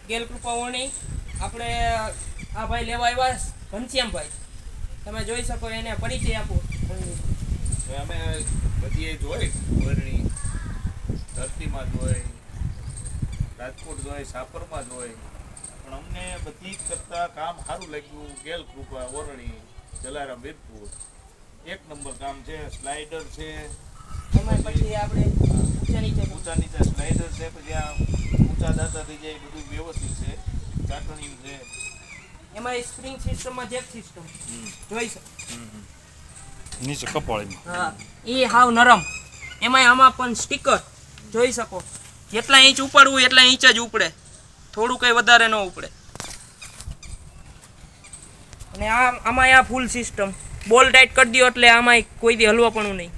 ગેલ કૃપા ઓરણી. આપણે આ ભાઈ લેવા આવ્યા ઘનશ્યામભાઈ, તમે જોઈ શકો, એને પરિચય આપો. અમે બધી જોઈ ઓરણી ધરતીમાં જોઈ, રાજકોટ જોઈ, સાપરમાં જોઈ, પણ અમને બધી જ કરતા કામ સારું લાગ્યું ગેલ કૃપા ઓરણી જલારામ વીરપુર. એક નંબર કામ છે. સ્લાઇડર છે, એમાં પછી આપણે ઊંચા નીચે સ્લાઇડર છે, પછી આ ઊંચા દાતા થઈ જાય, બધું વ્યવસ્થિત છે. ચાટણીયું છે, એમાં સ્પ્રિંગ સિસ્ટમમાં જેક સિસ્ટમ જોઈ શકો. નીચે કપાળીમાં. હા, એ હાવ નરમ. એમાં આમાં પણ સ્ટીકર જોઈ શકો. જેટલા ઇંચ ઉપડવું એટલા ઇંચ જ ઉપડે, થોડું કંઈ વધારે ન ઉપડે. અને આમાં આ ફૂલ સિસ્ટમ બોલ ટાઈટ કરી દો એટલે આમાં કોઈ દી હલવા પણ નહીં.